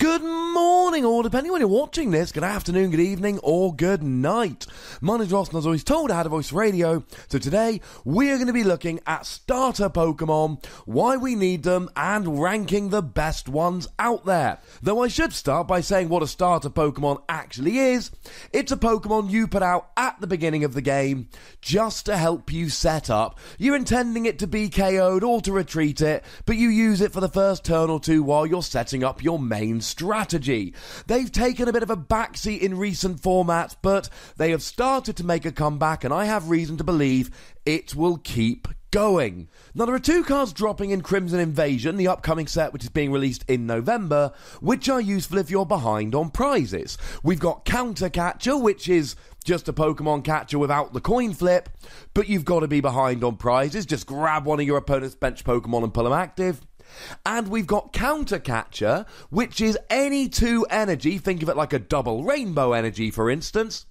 Good morning, or depending when you're watching this, good afternoon, good evening, or good night. My name's Ross, and as always told, I had a voice radio. So today, we're going to be looking at starter Pokemon, why we need them, and ranking the best ones out there. Though I should start by saying what a starter Pokemon actually is. It's a Pokemon you put out at the beginning of the game, just to help you set up. You're intending it to be KO'd or to retreat it, but you use it for the first turn or two while you're setting up your main strategy. They've taken a bit of a backseat in recent formats, but they have started to make a comeback, and I have reason to believe it will keep going. Now, there are two cards dropping in Crimson Invasion, the upcoming set which is being released in November, which are useful if you're behind on prizes. We've got Counter Catcher, which is just a Pokemon catcher without the coin flip, but you've got to be behind on prizes. Just grab one of your opponent's bench Pokemon and pull them active. And we've got Counter Catcher, which is any 2 energy, think of it like a double rainbow energy for instance,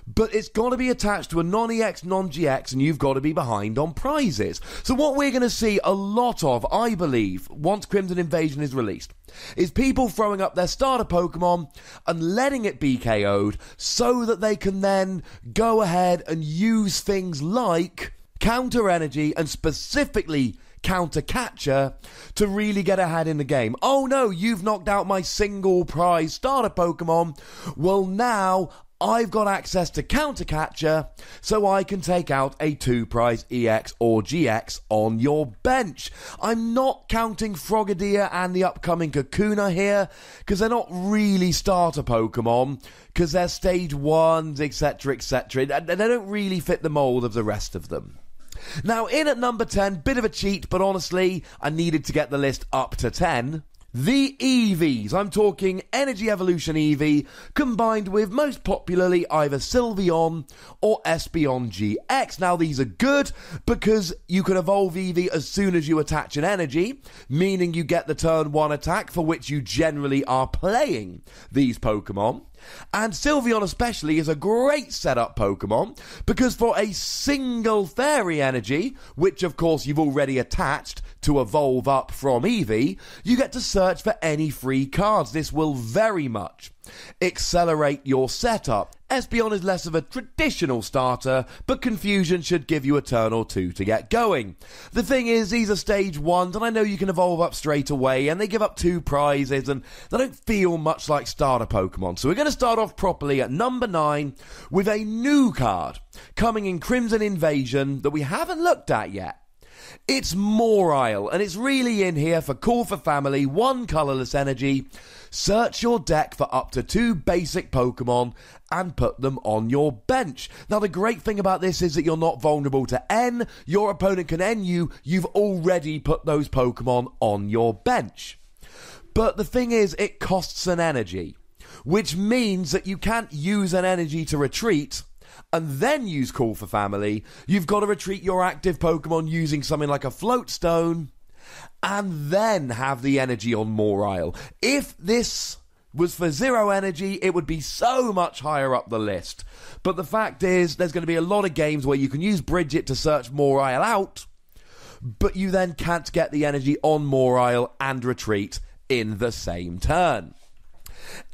but it's got to be attached to a non-EX, non-GX, and you've got to be behind on prizes. So what we're going to see a lot of, I believe, once Crimson Invasion is released, is people throwing up their starter Pokemon and letting it be KO'd so that they can then go ahead and use things like Counter Energy and specifically Counter Catcher to really get ahead in the game. Oh no, you've knocked out my single prize starter Pokemon. Well, now I've got access to Counter Catcher, so I can take out a 2 prize EX or GX on your bench. I'm not counting Frogadier and the upcoming Kakuna here, because they're not really starter Pokemon, because they're stage 1s, etc, etc. They don't really fit the mold of the rest of them. Now, in at number 10, bit of a cheat, but honestly, I needed to get the list up to 10. The EVs. I'm talking Energy Evolution EV, combined with, most popularly, either Sylveon or Espeon GX. Now, these are good because you can evolve EV as soon as you attach an energy, meaning you get the turn 1 attack for which you generally are playing these Pokemon. And Sylveon especially is a great setup Pokemon because for a single Fairy Energy, which of course you've already attached to evolve up from Eevee, you get to search for any free cards. This will very much accelerate your setup. Espeon is less of a traditional starter, but Confusion should give you a turn or two to get going. The thing is, these are stage 1s, and I know you can evolve up straight away, and they give up 2 prizes, and they don't feel much like starter Pokemon. So we're going to start off properly at number 9 with a new card coming in Crimson Invasion that we haven't looked at yet. It's Morile, and it's really in here for Call for Family, 1 colourless energy. Search your deck for up to 2 basic Pokemon and put them on your bench. Now, the great thing about this is that you're not vulnerable to N. Your opponent can N you. You've already put those Pokemon on your bench. But the thing is, it costs an energy, which means that you can't use an energy to retreat and then use Call for Family. You've got to retreat your active Pokemon using something like a Float Stone, and then have the energy on Morile. If this was for 0 energy, it would be so much higher up the list. But the fact is, there's going to be a lot of games where you can use Bridget to search Morile out, but you then can't get the energy on Morile and retreat in the same turn.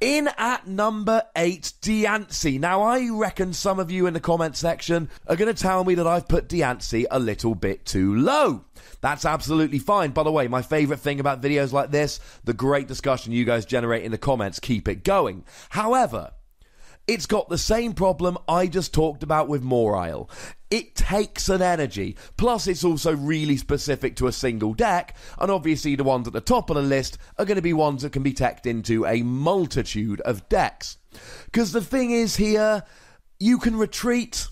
In at number 8, Diancie. Now, I reckon some of you in the comment section are going to tell me that I've put Diancie a little bit too low. That's absolutely fine. By the way, my favourite thing about videos like this, the great discussion you guys generate in the comments, keep it going. However, it's got the same problem I just talked about with Morile. It takes an energy, plus it's also really specific to a single deck, and obviously the ones at the top of the list are going to be ones that can be teched into a multitude of decks. Because the thing is here, you can retreat,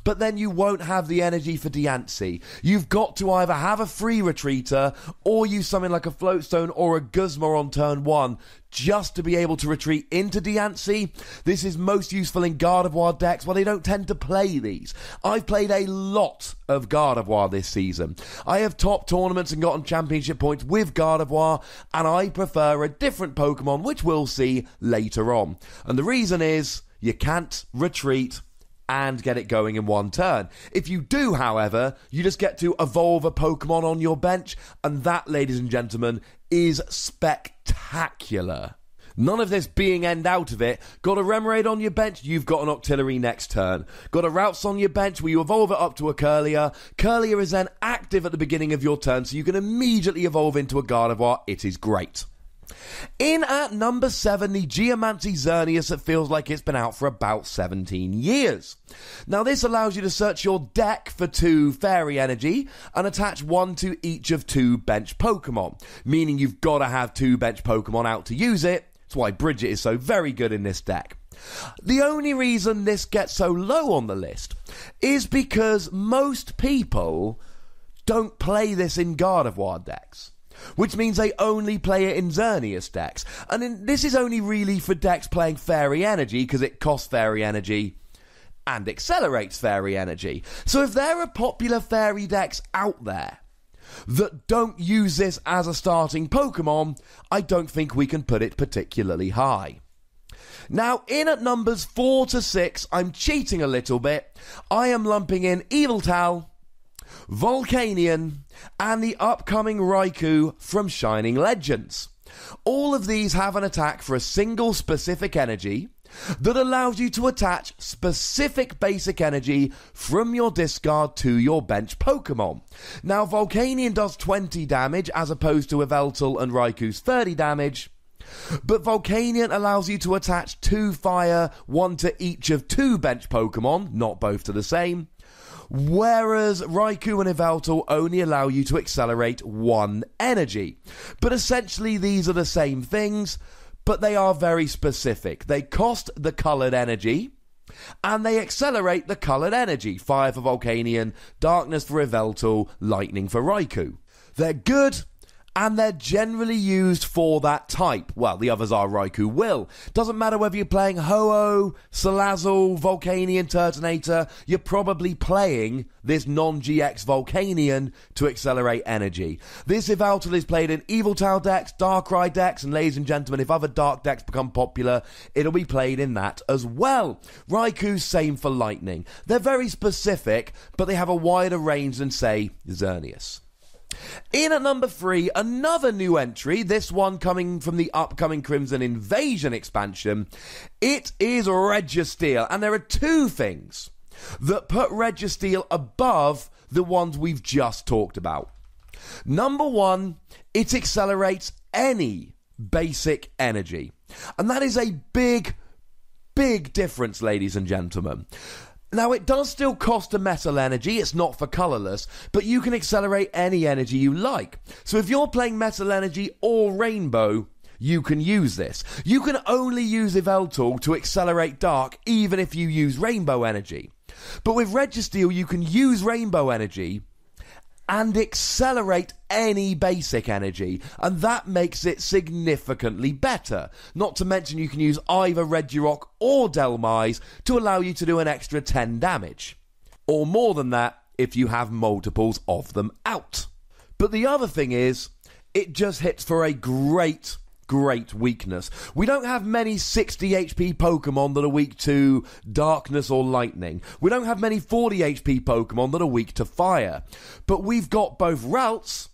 but then you won't have the energy for Diancie. You've got to either have a free retreater or use something like a Floatstone or a Guzma on turn 1 just to be able to retreat into Diancie. This is most useful in Gardevoir decks, well, they don't tend to play these. I've played a lot of Gardevoir this season. I have topped tournaments and gotten championship points with Gardevoir, and I prefer a different Pokemon, which we'll see later on. And the reason is, you can't retreat and get it going in 1 turn. If you do, however, you just get to evolve a Pokemon on your bench, and that, ladies and gentlemen, is spectacular. None of this being end out of it. Got a Remoraid on your bench, you've got an Octillery next turn. Got a Routes on your bench where you evolve it up to a Curlier. Curlier is then active at the beginning of your turn, so you can immediately evolve into a Gardevoir. It is great. In at number 7, the Diancie Xerneas that feels like it's been out for about 17 years. Now this allows you to search your deck for 2 Fairy Energy and attach 1 to each of 2 bench Pokemon, meaning you've got to have 2 bench Pokemon out to use it. That's why Bridget is so very good in this deck. The only reason this gets so low on the list is because most people don't play this in Gardevoir decks, which means they only play it in Xerneas decks. And this is only really for decks playing Fairy Energy, because it costs Fairy Energy and accelerates Fairy Energy. So if there are popular Fairy decks out there that don't use this as a starting Pokemon, I don't think we can put it particularly high. Now, in at numbers 4 to 6, I'm cheating a little bit. I am lumping in Yveltal, Volcanion, and the upcoming Raikou from Shining Legends. All of these have an attack for a single specific energy that allows you to attach specific basic energy from your discard to your bench Pokemon. Now, Volcanion does 20 damage as opposed to Yveltal and Raikou's 30 damage, but Volcanion allows you to attach 2 fire, 1 to each of 2 bench Pokemon, not both to the same, whereas Raikou and Yveltal only allow you to accelerate 1 energy. But essentially these are the same things, but they are very specific. They cost the coloured energy, and they accelerate the coloured energy. Fire for Volcanion, Darkness for Yveltal, Lightning for Raikou. They're good, and they're generally used for that type. Well, the others are Raikou Will. Doesn't matter whether you're playing Ho-Oh, Salazzle, Volcanion, Turtonator, you're probably playing this non-GX Volcanion to accelerate energy. This Yveltal is played in Yveltal decks, Darkrai decks, and ladies and gentlemen, if other Dark decks become popular, it'll be played in that as well. Raikou's same for Lightning. They're very specific, but they have a wider range than, say, Xerneas. In at number 3, another new entry, this one coming from the upcoming Crimson Invasion expansion. It is Registeel, and there are 2 things that put Registeel above the ones we've just talked about. Number 1, it accelerates any basic energy, and that is a big difference, ladies and gentlemen. Now, it does still cost a metal energy, it's not for colourless, but you can accelerate any energy you like. So if you're playing metal energy or rainbow, you can use this. You can only use Yveltal to accelerate dark, even if you use rainbow energy. But with Registeel, you can use rainbow energy and accelerate any basic energy, and that makes it significantly better. Not to mention you can use either Regirock or Delmise to allow you to do an extra 10 damage. Or more than that if you have multiples of them out. But the other thing is, it just hits for a great weakness. We don't have many 60 HP Pokemon that are weak to Darkness or Lightning. We don't have many 40 HP Pokemon that are weak to Fire. But we've got both Routes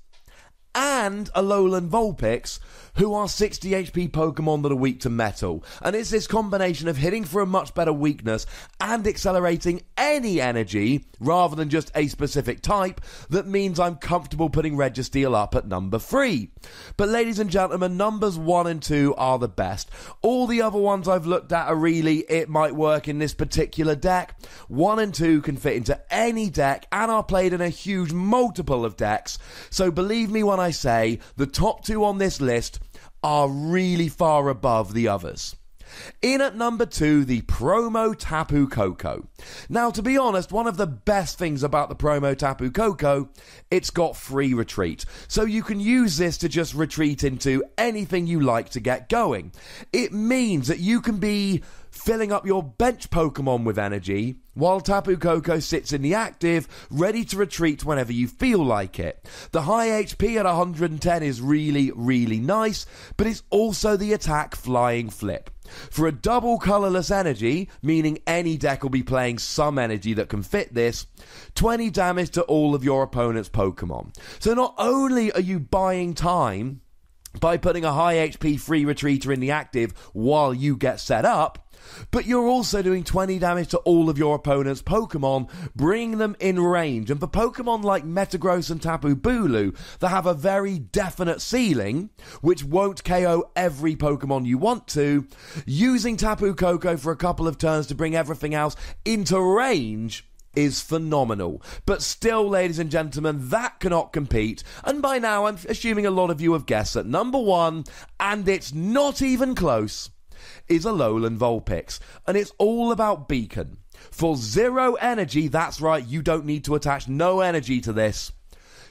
and Alolan Vulpix, who are 60 HP Pokemon that are weak to Metal. And it's this combination of hitting for a much better weakness and accelerating any energy, rather than just a specific type, that means I'm comfortable putting Registeel up at number 3. But ladies and gentlemen, numbers 1 and 2 are the best. All the other ones I've looked at are really, it might work in this particular deck. 1 and 2 can fit into any deck and are played in a huge multiple of decks. So believe me when I say, the top 2 on this list are really far above the others. In at number 2, the promo Tapu Koko. Now, to be honest, one of the best things about the promo Tapu Koko, it's got free retreat. So you can use this to just retreat into anything you like to get going. It means that you can be filling up your bench Pokemon with energy, while Tapu Koko sits in the active, ready to retreat whenever you feel like it. The high HP at 110 is really nice, but it's also the attack Flying Flip. For a double colourless energy, meaning any deck will be playing some energy that can fit this, 20 damage to all of your opponent's Pokemon. So not only are you buying time by putting a high HP free retreater in the active while you get set up, but you're also doing 20 damage to all of your opponent's Pokemon, bringing them in range. And for Pokemon like Metagross and Tapu Bulu that have a very definite ceiling, which won't KO every Pokemon you want to, using Tapu Koko for a couple of turns to bring everything else into range is phenomenal. But still, ladies and gentlemen, that cannot compete. And by now, I'm assuming a lot of you have guessed that number one, and it's not even close, is Alolan Vulpix, and it's all about Beacon. For 0 energy, that's right, you don't need to attach no energy to this.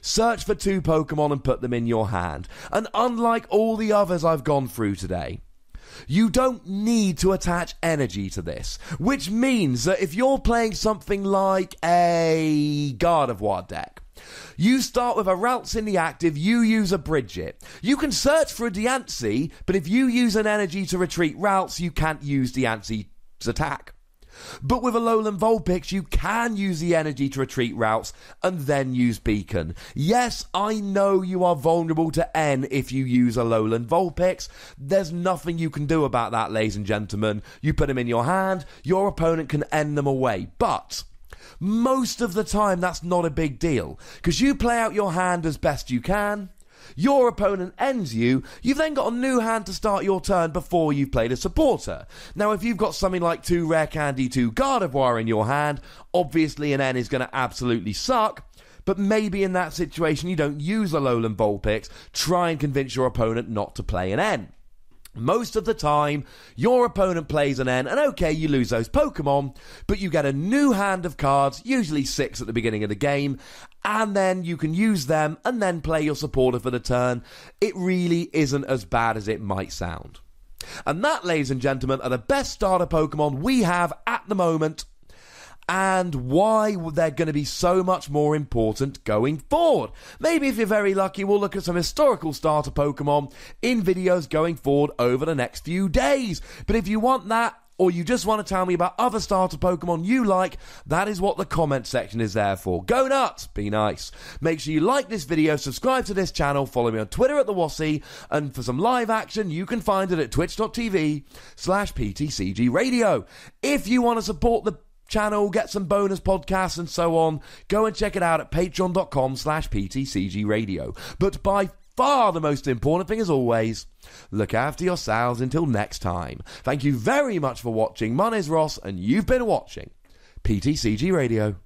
Search for 2 Pokemon and put them in your hand. And unlike all the others I've gone through today, you don't need to attach energy to this, which means that if you're playing something like a Gardevoir deck, you start with a Ralts in the active, you use a Bridget. You can search for a Diancie, but if you use an energy to retreat Ralts, you can't use Diancie's attack. But with Alolan Vulpix, you can use the energy to retreat Ralts and then use Beacon. Yes, I know you are vulnerable to N if you use Alolan Vulpix. There's nothing you can do about that, ladies and gentlemen. You put him in your hand, your opponent can N them away. But most of the time, that's not a big deal, because you play out your hand as best you can. Your opponent ends you. You've then got a new hand to start your turn before you've played a supporter. Now, if you've got something like 2 Rare Candy, 2 Gardevoir in your hand, obviously an N is going to absolutely suck. But maybe in that situation, you don't use Alolan Vulpix. Try and convince your opponent not to play an N. Most of the time, your opponent plays an N, and okay, you lose those Pokemon, but you get a new hand of cards, usually 6 at the beginning of the game, and then you can use them and then play your supporter for the turn. It really isn't as bad as it might sound. And that, ladies and gentlemen, are the best starter Pokemon we have at the moment, and why they're going to be so much more important going forward. Maybe if you're very lucky, we'll look at some historical starter Pokemon in videos going forward over the next few days. But if you want that, or you just want to tell me about other starter Pokemon you like, that is what the comment section is there for. Go nuts, be nice. Make sure you like this video, subscribe to this channel, follow me on Twitter at the Wassy, and for some live action, you can find it at twitch.tv/PTCGRadio. If you want to support the channel, get some bonus podcasts and so on, go and check it out at patreon.com/PTCGRadio. But by far the most important thing, as always, look after yourselves until next time. Thank you very much for watching. My name's Ross, and you've been watching PTCG Radio.